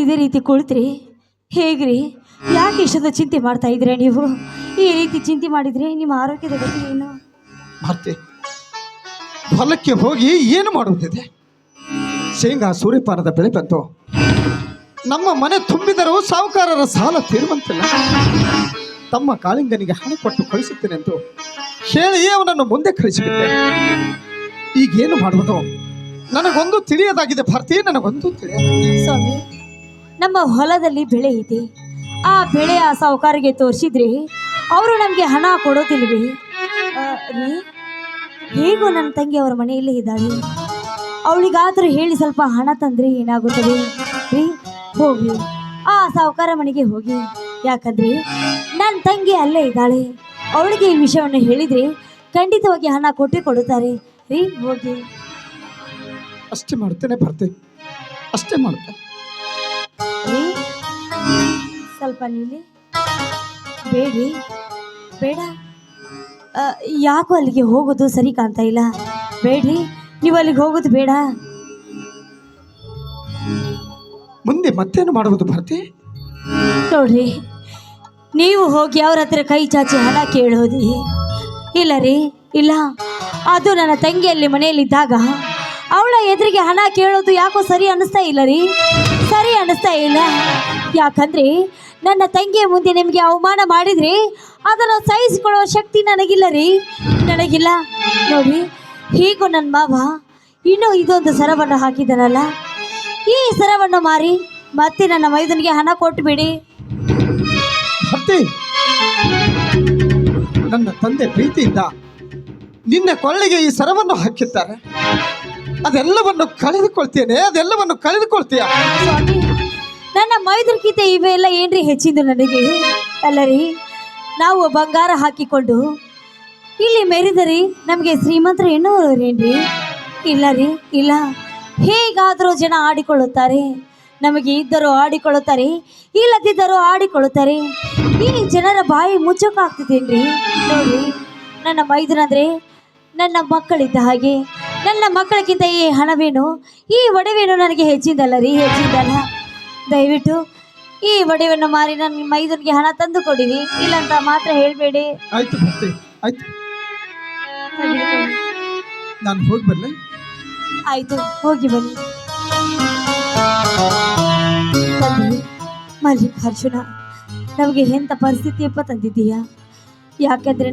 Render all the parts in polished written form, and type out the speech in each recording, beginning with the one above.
ಇದೇ ರೀತಿ ಕುಳಿತ್ರಿ ಹೇಗ್ರಿ? ಯಾಕೆ ಇಷ್ಟೊಂದು ಚಿಂತೆ ಮಾಡ್ತಾ ಇದ್ದೀರಾ ನೀವು? ಈ ರೀತಿ ಚಿಂತೆ ಮಾಡಿದರೆ ನಿಮ್ಮ ಆರೋಗ್ಯದ ಗತಿ ಏನು? ಭಾರತಿ, ಹೊಲಕ್ಕೆ ಹೋಗಿ ಏನು ಮಾಡುತ್ತಿದೆ? ಶೇಂಗಾ ಸೂರ್ಯಪಾನದ ಬೆಳೆ ಬಂತು. ನಮ್ಮ ಮನೆ ತುಂಬಿದರೂ ಸಾಹುಕಾರರ ಸಾಲ ತೀರುವಂತಿಲ್ಲ. ತಮ್ಮ ಕಾಳಿಂಗನಿಗೆ ಹಣ ಕೊಟ್ಟು ಕಳಿಸುತ್ತೇನೆ ಎಂದು ಹೇಳಿ ಅವನನ್ನು ಮುಂದೆ ಕಳಿಸಿಬಿಟ್ಟೆ. ಈಗೇನು ಮಾಡುವುದು ನನಗೊಂದು ತಿಳಿಯದಾಗಿದೆ ಭಾರತಿ, ನನಗೊಂದು ತಿಳಿಯದಾಗಿದೆ. ಸ್ವಾಮಿ, ನಮ್ಮ ಹೊಲದಲ್ಲಿ ಬೆಳೆ ಇದೆ. ಆ ಬೆಳೆ ಆ ಸಾಹುಕಾರಿಗೆ ತೋರಿಸಿದ್ರೆ ಅವರು ನಮಗೆ ಹಣ ಕೊಡೋದಿಲ್ವೇ? ಹೇಗೂ ನನ್ನ ತಂಗಿ ಅವರ ಮನೆಯಲ್ಲೇ ಇದ್ದಾಳೆ. ಅವಳಿಗಾದರೂ ಹೇಳಿ ಸ್ವಲ್ಪ ಹಣ ತಂದರೆ ಏನಾಗುತ್ತದೆ ರೀ? ಹೋಗಿ ಆ ಸಾಹುಕಾರ ಮನೆಗೆ ಹೋಗಿ. ಯಾಕಂದರೆ ನನ್ನ ತಂಗಿ ಅಲ್ಲೇ ಇದ್ದಾಳೆ. ಅವಳಿಗೆ ಈ ವಿಷಯವನ್ನು ಹೇಳಿದರೆ ಖಂಡಿತವಾಗಿ ಹಣ ಕೊಟ್ಟೇ ಕೊಡುತ್ತಾರೆ ರೀ. ಹೋಗಿ. ಅಷ್ಟೇ ಮಾಡುತ್ತೇನೆ ಭಾರತಿ, ಅಷ್ಟೇ ಮಾಡುತ್ತೇನೆ. ಸ್ವಲ್ಪ ನೀಲಿ ಬೇಡಿ ಬೇಡ. ಯಾಕೋ ಅಲ್ಲಿಗೆ ಹೋಗೋದು ಸರಿ ಕಾಣ್ತಾ ಇಲ್ಲ. ಬೇಡ್ರಿ, ನೀವು ಅಲ್ಲಿಗೆ ಹೋಗೋದು ಬೇಡ. ಮುಂದೆ ಮತ್ತೇನು ಮಾಡುವುದು ಭಾರತಿ? ನೋಡ್ರಿ, ನೀವು ಹೋಗಿ ಅವ್ರ ಹತ್ರ ಕೈ ಚಾಚಿ ಹಣ ಕೇಳೋದಿ ಇಲ್ಲ ರೀ. ಇಲ್ಲ, ಅದು ನನ್ನ ತಂಗಿಯಲ್ಲಿ ಮನೆಯಲ್ಲಿದ್ದಾಗ ಅವಳ ಎದುರಿಗೆ ಹಣ ಕೇಳೋದು ಯಾಕೋ ಸರಿ ಅನ್ನಿಸ್ತಾ ಇಲ್ಲ ರೀ. ಸರಿ ಅನ್ನಿಸ್ತಾ ಇಲ್ಲ. ಯಾಕಂದರೆ ನನ್ನ ತಂಗಿಯ ಮುಂದೆ ನಿಮಗೆ ಅವಮಾನ ಮಾಡಿದರೆ ಅದನ್ನು ಸಹಿಸಿಕೊಳ್ಳೋ ಶಕ್ತಿ ನನಗಿಲ್ಲ ರೀ, ನನಗಿಲ್ಲ. ನೋಡಿ, ಹೀಗೂ ನನ್ನ ಮಾವ ಇನ್ನೂ ಇದೊಂದು ಸರವನ್ನು ಹಾಕಿದ್ದಾನಲ್ಲ, ಈ ಸರವನ್ನು ಮಾರಿ ಮತ್ತೆ ನನ್ನ ಮೈದನಿಗೆ ಹಣ ಕೊಟ್ಟುಬಿಡಿ. ಭಾರತಿ, ನನ್ನ ತಂದೆ ಪ್ರೀತಿಯಿಂದ ನಿನ್ನ ಕೊಳ್ಳಿಗೆ ಈ ಸರವನ್ನು ಹಾಕಿದ್ದಾರೆ. ಅದೆಲ್ಲವನ್ನು ಕಳೆದುಕೊಳ್ತೇನೆ, ಅದೆಲ್ಲವನ್ನು ಕಳೆದುಕೊಳ್ತೀಯ. ಸ್ವಾಮಿ, ನನ್ನ ಮೈದರ್ಕಿಂತ ಇವೆಲ್ಲ ಏನ್ರಿ ಹೆಚ್ಚಿದ್ದು ನನಗೆ? ಅಲ್ಲ ರೀ, ನಾವು ಬಂಗಾರ ಹಾಕಿಕೊಂಡು ಇಲ್ಲಿ ಮೆರಿದರಿ ನಮಗೆ ಶ್ರೀಮಂತರು ಎನ್ನುವರೇನ್ರಿ? ಇಲ್ಲ ರೀ, ಇಲ್ಲ. ಹೇಗಾದರೂ ಜನ ಆಡಿಕೊಳ್ಳುತ್ತಾರೆ. ನಮಗೆ ಇದ್ದರೂ ಆಡಿಕೊಳ್ಳುತ್ತಾರೆ, ಇಲ್ಲದಿದ್ದರೂ ಆಡಿಕೊಳ್ಳುತ್ತಾರೆ. ಈ ಜನರ ಬಾಯಿ ಮುಚ್ಚೋಕ್ಕಾಗ್ತಿದ್ದೇನ್ರಿ? ನೋಡಿ, ನನ್ನ ಮೈದನಂದರೆ ನನ್ನ ಮಕ್ಕಳಿದ್ದ ಹಾಗೆ. ನನ್ನ ಮಕ್ಕಳಿಗಿಂತ ಈ ಹಣವೇನು, ಈ ಒಡವೇನು ನನಗೆ ಹೆಚ್ಚಿದ್ದಲ್ಲ ರೀ, ಹೆಚ್ಚಿದ್ದಲ್ಲ. ದಯವಿಟ್ಟು ಈ ಒಡವೆಯನ್ನು ಮಾರಿ ನನ್ನ ಮೈದನಿಗೆ ಹಣ ತಂದು ಕೊಡಿರಿ, ಇಲ್ಲಂತ ಮಾತ್ರ ಹೇಳಬೇಡಿ. ಆಯ್ತು ಭಾರತಿ, ಆಯ್ತು. ನಾನು ಹೋಗಿ ಬರಲಿ? ಆಯ್ತು, ಹೋಗಿ ಬನ್ನಿ. ಮಲ್ಲಿಕಾರ್ಜುನ, ನಮಗೆ ಎಂಥ ಪರಿಸ್ಥಿತಿಯಪ್ಪ ತಂದಿದ್ದೀಯಾ? ಯಾಕಂದ್ರೆ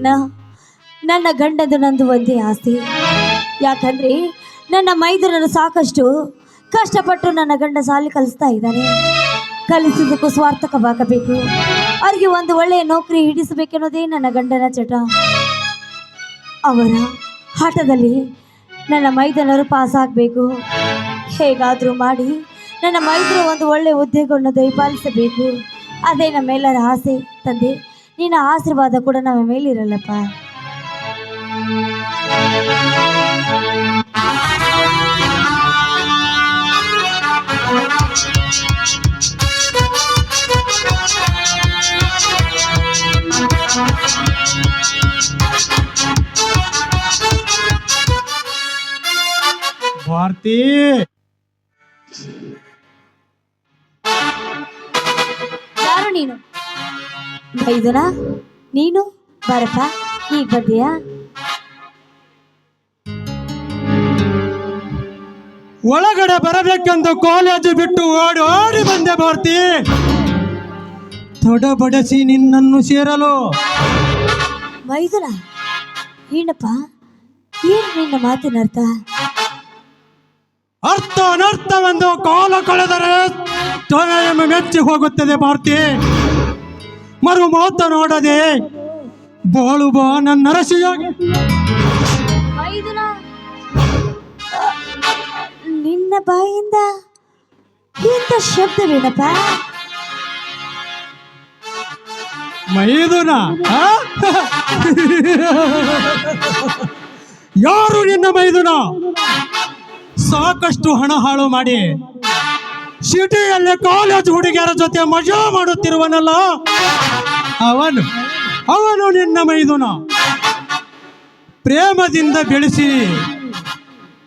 ನನ್ನ ಗಂಡಂದು ನಂದು ಒಂದೇ ಆಸ್ತಿ. ಯಾಕಂದರೆ ನನ್ನ ಮೈದನನ್ನು ಸಾಕಷ್ಟು ಕಷ್ಟಪಟ್ಟು ನನ್ನ ಗಂಡ ಸಾಲಿ ಕಲಿಸ್ತಾ ಇದ್ದಾನೆ. ಕಲಿಸಿದ್ದಕ್ಕೂ ಸ್ವಾರ್ಥಕವಾಗಬೇಕು. ಅವರಿಗೆ ಒಂದು ಒಳ್ಳೆಯ ನೌಕರಿ ಹಿಡಿಸಬೇಕೆನ್ನೋದೇ ನನ್ನ ಗಂಡನ ಚಟ. ಅವರ ಆಟದಲ್ಲಿ ನನ್ನ ಮೈದನರು ಪಾಸಾಗಬೇಕು. ಹೇಗಾದರೂ ಮಾಡಿ ನನ್ನ ಮೈದನ ಒಂದು ಒಳ್ಳೆಯ ಉದ್ಯೋಗವನ್ನು ದಯಪಾಲಿಸಬೇಕು. ಅದೇ ನಮ್ಮೆಲ್ಲರ ಆಸೆ. ತಂದೆ, ನಿನ್ನ ಆಶೀರ್ವಾದ ಕೂಡ ನಮ್ಮ ಮೇಲಿರಲ್ಲಪ್ಪ. ಭಾರತಿ, ಯಾರು ನೀನು? ಮೈದನ, ನೀನು ಬರಪ್ಪ, ಈಗ ಬಂದೆಯಾ? ಒಳಗಡೆ ಬರಬೇಕೆಂದು ಕಾಲೇಜು ಬಿಟ್ಟು ಓಡಿ ಓಡಿ ಬಂದೆ ಭಾರತಿ. ತೊಡಬಡಿಸಿ ನಿನ್ನನ್ನು ಸೇರಲು. ಮೈದನ, ಏನಪ್ಪ, ಏನು ನಿನ್ನ ಮಾತಿನ ಅರ್ಥ? ಅರ್ಥ ಅನರ್ಥವೆಂದು ಕಾಲ ಕಳೆದರೆ ಸಮಯ ಮೆಚ್ಚಿ ಹೋಗುತ್ತದೆ ಭಾರತಿ. ಮರು ಮಾತನಾಡದೆ ಬಾಳು ಬಾ ನನ್ನ ಅರಸಿಯಾಗಿ. ಮೈದನ, ನಿನ್ನ ಬಾಯಿಂದ ಇಂಥ ಶಬ್ದವೇನಪ್ಪ? ಮೈದುನ, ಯಾರು ನಿನ್ನ ಮೈದುನ? ಸಾಕಷ್ಟು ಹಣ ಹಾಳು ಮಾಡಿ ಸಿಟಿಯಲ್ಲಿ ಕಾಲೇಜ್ ಹುಡುಗಿಯರ ಜೊತೆ ಮಜಾ ಮಾಡುತ್ತಿರುವನಲ್ಲ, ಅವನು ನಿನ್ನ ಮೈದುನ. ಪ್ರೇಮದಿಂದ ಬೆಳೆಸಿ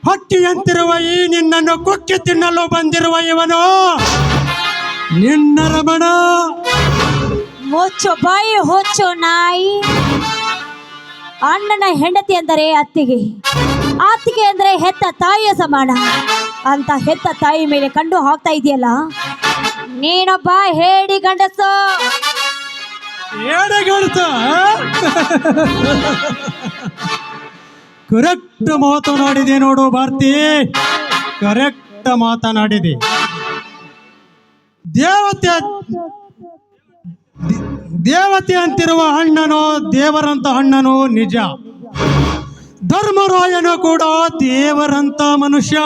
ಹಕ್ಕಿಯಂತಿರುವ ಈ ನಿನ್ನನ್ನು ಕುಕ್ಕಿ ತಿನ್ನಲು ಬಂದಿರುವ ಇವನು ನಿನ್ನ ರಮಣ. ಮುಚ್ಚು ಬಾಯಿ ಹೊಚ್ಚು ನಾಯಿ. ಅಣ್ಣನ ಹೆಂಡತಿ ಅಂದರೆ ಅತ್ತಿಗೆ, ಅತ್ತಿಗೆ ಅಂದರೆ ಹೆತ್ತ ತಾಯಿಯ ಸಮಾನ. ಅಂತ ಹೆತ್ತ ತಾಯಿ ಮೇಲೆ ಕಂಡು ಹಾಕ್ತಾ ಇದೆಯಲ್ಲ, ನೀನೊಬ್ಬ ಹೇಡಿ ಗಂಡಸು. ಏಡಗಳ್ತ ಕರೆಕ್ಟ್ ಮಾತನಾಡಿದೆ ನೋಡು ಭಾರತಿ, ಕರೆಕ್ಟ್ ಮಾತನಾಡಿದೆ. ದೇವತೆ ಅಂತಿರುವ ಅಣ್ಣನು ದೇವರಂತ ಅಣ್ಣನು ನಿಜ. ಧರ್ಮರಾಯನು ಕೂಡ ದೇವರಂತ ಮನುಷ್ಯ.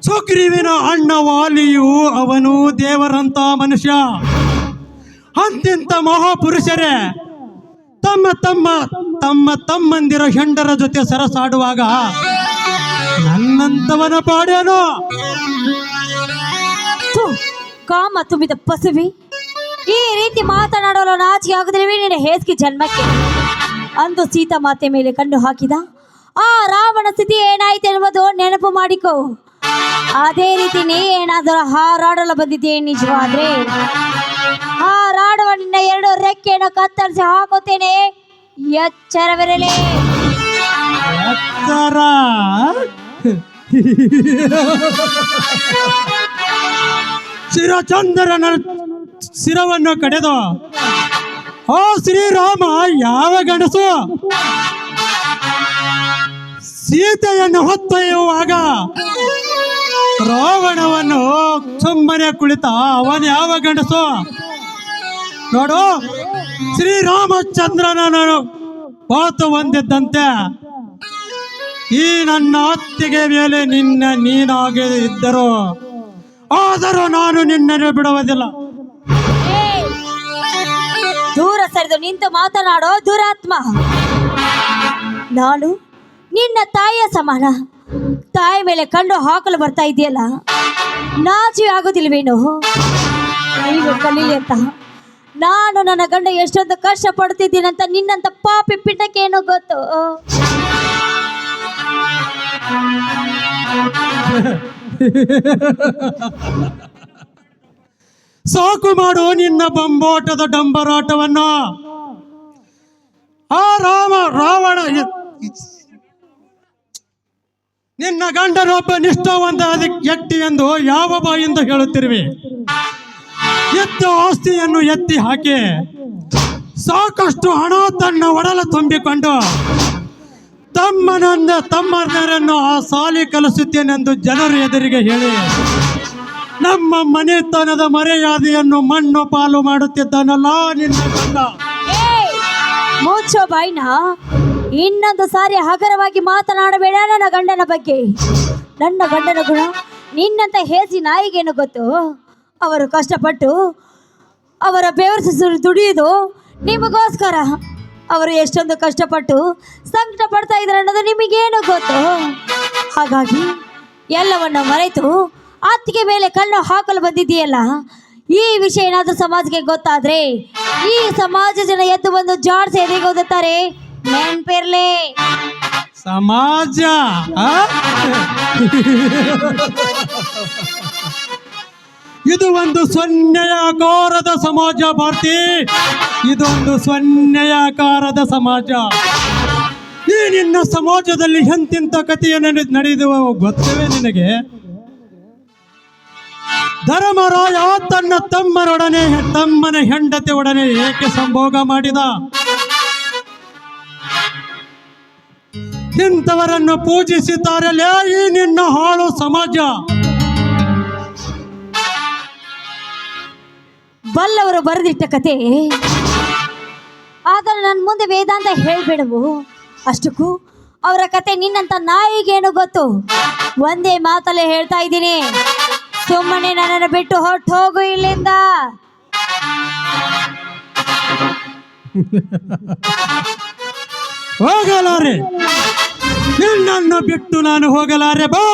ಸುಗ್ರೀವಿನ ಅಣ್ಣ ವಾಲಿಯು ಅವನು ದೇವರಂತ ಮನುಷ್ಯ. ಅಂತಿಂತ ಮಹಾಪುರುಷರೇ ತಮ್ಮ ತಮ್ಮ ತಮ್ಮ ತಮ್ಮಂದಿರ ಹೆಂಡರ ಜೊತೆ ಸರಸಾಡುವಾಗ ನನ್ನಂತವನ ಪಾಡೇನು? ಥು, ಕಾಮ ತುಂಬಿದ ಪಸುವಿ, ಈ ರೀತಿ ಮಾತನಾಡಲು ನಾಚಿಕೆ ಆಗದಿಲ್ಲವೇ ನಿನ್ನ ಹೇಸಿಗೆ ಜನ್ಮಕ್ಕೆ? ಅಂದು ಸೀತಾ ಮಾತೆ ಮೇಲೆ ಕಣ್ಣು ಹಾಕಿದ ಆ ರಾವಣ ಸ್ಥಿತಿ ಏನಾಯ್ತು ಎನ್ನುವುದು ನೆನಪು ಮಾಡಿಕೊ. ಅದೇ ರೀತಿ ನೀ ಏನಾದರೂ ಹಾರಾಡಲು ಬಂದಿದ್ದೀ ನಿಜವಾದ್ರೆ ಹಾರಾಡುವ ನಿನ್ನ 2 ರೆಕ್ಕೆಯನ್ನು ಕತ್ತರಿಸಿ ಹಾಕುತ್ತೇನೆ, ಎಚ್ಚರವಿರಲಿ. ಎತ್ತರ ಶಿರಚಂದ್ರನ ಶಿರವನ್ನು ಕಡೆದು ಓ ಶ್ರೀರಾಮ ಯಾವ ಗಂಡಸು ಸೀತೆಯನ್ನು ಹೊತ್ತೊಯ್ಯುವಾಗ ರಾವಣವನ್ನು ಸುಮ್ಮನೆ ಕುಳಿತ ಅವನ ಯಾವ ಗಂಡಸು? ನೋಡು, ಶ್ರೀರಾಮಚಂದ್ರನನ್ನು ಮಾತು ಹೊಂದಿದ್ದಂತೆ ಈ ನನ್ನ ಅತ್ತಿಗೆ ಮೇಲೆ ನೀನಾಗಿ ಇದ್ದರು, ಆದರೂ ನಾನು ನಿನ್ನನ್ನು ಬಿಡುವುದಿಲ್ಲ. ದೂರ ಸರಿದು ನಿಂತು ಮಾತನಾಡೋ ದುರಾತ್ಮ. ನಾನು ನಿನ್ನ ತಾಯಿಯ ಸಮಾನ. ತಾಯಿ ಮೇಲೆ ಕಣ್ಣು ಹಾಕಲು ಬರ್ತಾ ಇದೆಯಲ್ಲ, ನಾಚಿಕೆ ಆಗೋದಿಲ್ವೇನು? ನೀವು ಕಲೀಲಿ ಅಂತ ನಾನು ನನ್ನ ಗಂಡ ಎಷ್ಟೊಂದು ಕಷ್ಟ ಪಡ್ತಿದ್ದೀನಂತ ನಿನ್ನಂತ ಪಾಪಿ ಪಿಟಕೇನು ಗೊತ್ತು? ಸಾಕು ಮಾಡು ನಿನ್ನ ಬೊಂಬೋಟದ ಡಂಬರಾಟವನ್ನು. ಆ ರಾವಣ ನಿನ್ನ ಗಂಡನೊಬ್ಬ ನಿಷ್ಠಾವಂತ ವ್ಯಕ್ತಿ ಎಂದು ಯಾವ ಬಾಯಿಂದ ಹೇಳುತ್ತಿರುವೆ? ಎತ್ತ ಆಸ್ತಿಯನ್ನು ಎತ್ತಿ ಹಾಕಿ ಸಾಕಷ್ಟು ಹಣ ತನ್ನ ಒಡಲ ತುಂಬಿಕೊಂಡು ತಮ್ಮನನ್ನು ಆ ಸಾಲಿ ಕಲಿಸುತ್ತೇನೆಂದು ಜನರ ಎದುರಿಗೆ ಹೇಳಿ ನಮ್ಮ ಮನೆತನದ ಮರ್ಯಾದೆಯನ್ನು ಮಣ್ಣು ಪಾಲು ಮಾಡುತ್ತಿದ್ದಾನಲ್ಲ ನಿನ್ನ ಗಂಡ. ಮುಚ್ಚೋ ಬಾಯ್ನ. ಇನ್ನೊಂದು ಸಾರಿ ಹಗರವಾಗಿ ಮಾತನಾಡಬೇಡ ನನ್ನ ಗಂಡನ ಬಗ್ಗೆ. ನನ್ನ ಗಂಡನ ಗುಣ ನಿನ್ನಂತ ಹೇಸಿ ನಾಯಿಗೇನು ಗೊತ್ತು? ಅವರು ಕಷ್ಟಪಟ್ಟು ಅವರ ಬೆವರು ದುಡಿಯೋದು ನಿಮಗೋಸ್ಕರ. ಅವರು ಎಷ್ಟೊಂದು ಕಷ್ಟಪಟ್ಟು ಸಂಕಟ ಪಡ್ತಾ ಇದ್ದಾರೆ ಅನ್ನೋದು ನಿಮಗೇನು ಗೊತ್ತು? ಹಾಗಾಗಿ ಎಲ್ಲವನ್ನು ಮರೆತು ಅತ್ತಿಗೆ ಮೇಲೆ ಕಣ್ಣು ಹಾಕಲು ಬಂದಿದೆಯಲ್ಲ, ಈ ವಿಷಯ ಏನಾದರೂ ಸಮಾಜಕ್ಕೆ ಗೊತ್ತಾದ್ರೆ ಈ ಸಮಾಜ ಜನ ಎದ್ದು ಬಂದು ಜಾಡ್ಸಿ ಎದೆಗೆ ಓದುತ್ತಾರೆ, ನೆನ್ಪಿರ್ಲಿ. ಸಮಾಜ ಇದು ಒಂದು ಸೊನ್ನೆಯಾಕಾರದ ಸಮಾಜ ಭಾರತಿ, ಇದೊಂದು ಸೊನ್ನೆಯಾಕಾರದ ಸಮಾಜ. ಈ ನಿನ್ನ ಸಮಾಜದಲ್ಲಿ ಎಂತಿಂತ ಕಥೆಯನ್ನು ನಡೆಯುವ ಗೊತ್ತವೇ ನಿನಗೆ? ಧರ್ಮರಾಯ ತನ್ನ ತಮ್ಮನ ಹೆಂಡತಿ ಒಡನೆ ಏಕೆ ಸಂಭೋಗ ಮಾಡಿದ? ಇಂಥವರನ್ನು ಪೂಜಿಸುತ್ತಾರಲ್ಲೇ ಈ ನಿನ್ನ ಹಾಳು ಸಮಾಜ. ಬಲ್ಲವರು ಬರೆದಿಟ್ಟ ಕತೆ, ಆದರೆ ನನ್ನ ಮುಂದೆ ವೇದಾಂತ ಹೇಳ್ಬೇಡವು. ಅಷ್ಟಕ್ಕೂ ಅವರ ಕತೆ ನಿನ್ನಂತ ನಾಯಿಗೇನು ಗೊತ್ತು? ಒಂದೇ ಮಾತಲ್ಲೇ ಹೇಳ್ತಾ ಇದ್ದೀನಿ, ಸುಮ್ಮನೆ ನನ್ನನ್ನು ಬಿಟ್ಟು ಹೊರಟು ಹೋಗು ಇಲ್ಲಿಂದ. ಹೋಗಲಾರೆ, ನಿನ್ನನ್ನು ಬಿಟ್ಟು ನಾನು ಹೋಗಲಾರೆ. ಬಾ.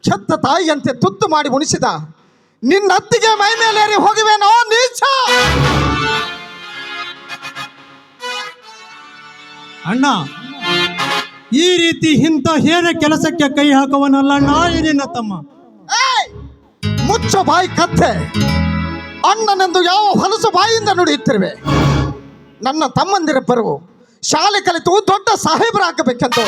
ಛತ್ತ ತಾಯಿಯಂತೆ ತುತ್ತು ಮಾಡಿ ಉಣಿಸಿದ ನಿನ್ನ ಅತ್ತಿಗೆ ಮೈ ಮೇಲೆ ಏರಿ ಹೋಗುವೇನೋ ನೀಚ. ಅಣ್ಣ, ಈ ರೀತಿ ಇಂಥ ಹೇನ ಕೆಲಸಕ್ಕೆ ಕೈ ಹಾಕುವನಲ್ಲ ನಾ ನಿನ್ನ ತಮ್ಮ. ಏಯ್! ಮುಚ್ಚ ಬಾಯಿ ಕತ್ತೆ. ಅಣ್ಣನೆಂದು ಯಾವ ಹೊಲಸು ಬಾಯಿಯಿಂದ ನುಡಿಯುತ್ತಿರುವೆ. ನನ್ನ ತಮ್ಮಂದಿರಿಬ್ಬರು ಶಾಲೆ ಕಲಿತು ದೊಡ್ಡ ಸಾಹೇಬರಾಗಬೇಕೆಂದು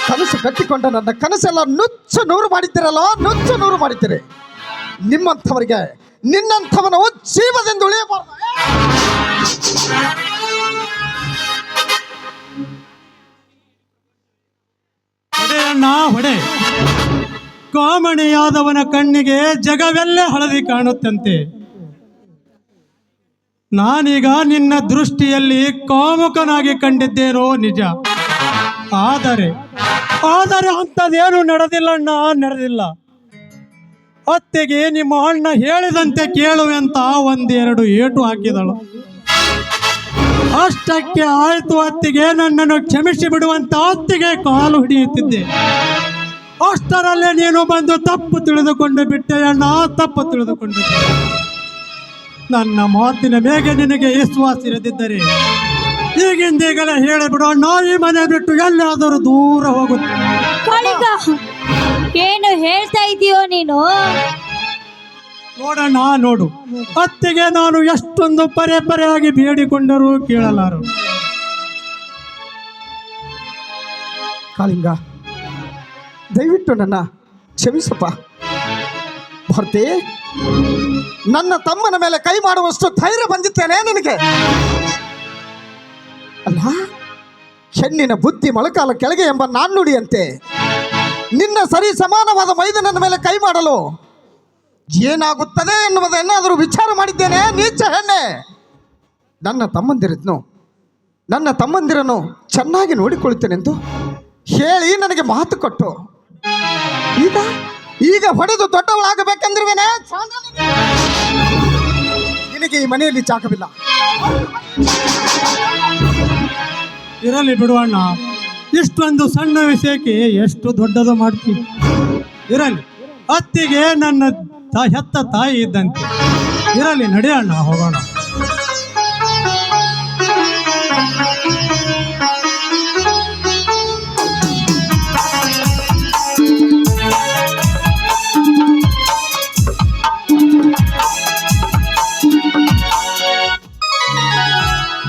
ಕನಸು ಕಟ್ಟಿಕೊಂಡ ನನ್ನ ಕನಸೆಲ್ಲ ನುಚ್ಚು ನೂರು ಮಾಡಿದ್ದೀರಲ್ಲ, ನುಚ್ಚು ನೂರು ಮಾಡಿದ್ದೀರಿ. ನಿಮ್ಮಂಥವರಿಗೆ ನಿನ್ನಂಥವನು ಜೀವದಿಂದ ಉಳಿಯಬಾರದು. ಹೊಡೆ ಅಣ್ಣ ಹೊಡೆ. ಕಾಮಣಿಯಾದವನ ಕಣ್ಣಿಗೆ ಜಗವೆಲ್ಲ ಹಳದಿ ಕಾಣುತ್ತಂತೆ. ನಾನೀಗ ನಿನ್ನ ದೃಷ್ಟಿಯಲ್ಲಿ ಕಾಮುಕನಾಗಿ ಕಂಡಿದ್ದೇನೋ ನಿಜ. ಆದರೆ ಅಂಥದ್ದೇನು ನಡೆದಿಲ್ಲ, ನಡೆದಿಲ್ಲ. ಅತ್ತೆಗೆ ನಿಮ್ಮ ಅಣ್ಣ ಹೇಳಿದಂತೆ ಕೇಳುವಂತ ಒಂದೆರಡು ಏಟು ಹಾಕಿದಳು. ಅಷ್ಟಕ್ಕೆ ಆಯ್ತು ಅತ್ತಿಗೆ, ನನ್ನನ್ನು ಕ್ಷಮಿಸಿ ಬಿಡುವಂತ ಅತ್ತಿಗೆ ಕಾಲು ಹಿಡಿಯುತ್ತಿದ್ದೆ. ಅಷ್ಟರಲ್ಲೇ ನೀನು ಬಂದು ತಪ್ಪು ತಿಳಿದುಕೊಂಡು ಬಿಟ್ಟೆ ಅಣ್ಣ, ತಪ್ಪು ತಿಳಿದುಕೊಂಡು. ನನ್ನ ಮಾತಿನ ಮೇಲೆ ನಿನಗೆ ವಿಶ್ವಾಸ ಇರದಿದ್ದರೆ ಈಗಿಂದೀಗಲೇ ಹೇಳಿಬಿಡು ಅಣ್ಣ, ಈ ಮನೆ ಬಿಟ್ಟು ಎಲ್ಲಾದರೂ ದೂರ ಹೋಗುತ್ತೆ. ಕಾಳಿಂಗ, ಏನು ಹೇಳ್ತಾ ಇದೀಯೋ ನೀನು? ನೋಡಣ್ಣ ನೋಡು, ಅತ್ತಿಗೆ ನಾನು ಎಷ್ಟೊಂದು ಪರೆಯಾಗಿ ಬೇಡಿಕೊಂಡರೂ ಕೇಳಲಾರು. ಕಾಳಿಂಗ, ದಯವಿಟ್ಟು ನನ್ನ ಕ್ಷಮಿಸಪ್ಪ. ಭರ್ತಿ, ನನ್ನ ತಮ್ಮನ ಮೇಲೆ ಕೈ ಮಾಡುವಷ್ಟು ಧೈರ್ಯ ಬಂದಿದ್ದೇನೆ ನಿನಗೆ? ಅಲ್ಲ, ಹೆಣ್ಣಿನ ಬುದ್ಧಿ ಮೊಳಕಾಲ ಕೆಳಗೆ ಎಂಬ ನಾಣ್ಣುಡಿಯಂತೆ ನಿನ್ನ ಸರಿ ಸಮಾನವಾದ ಮೈದನನ ಮೇಲೆ ಕೈ ಮಾಡಲು ಏನಾಗುತ್ತದೆ ಎನ್ನುವುದನ್ನಾದರೂ ವಿಚಾರ ಮಾಡಿದ್ದೇನೆ ನೀಚ ಹೆಣ್ಣೆ. ನನ್ನ ತಮ್ಮಂದಿರನ್ನು ಚೆನ್ನಾಗಿ ನೋಡಿಕೊಳ್ಳುತ್ತೇನೆಂದು ಹೇಳಿ ನನಗೆ ಮಾತು ಕೊಟ್ಟು ಈಗ ಹೊಡೆದು ದೊಡ್ಡವಳಾಗಬೇಕೆಂದಿರುವೇನೆ. ನಿನಗೆ ಈ ಮನೆಯಲ್ಲಿ ಜಾಗವಿಲ್ಲ. ಇರಲಿ ಬಿಡುವಣ್ಣ, ಇಷ್ಟೊಂದು ಸಣ್ಣ ವಿಷಯಕ್ಕೆ ಎಷ್ಟು ದೊಡ್ಡದು ಮಾಡ್ತೀವಿ. ಇರಲಿ, ಅತ್ತಿಗೆ ನನ್ನ ಹೆತ್ತ ತಾಯಿ ಇದ್ದಂತೆ. ಇರಲಿ, ನಡೆಯೋಣ, ಹೋಗೋಣ.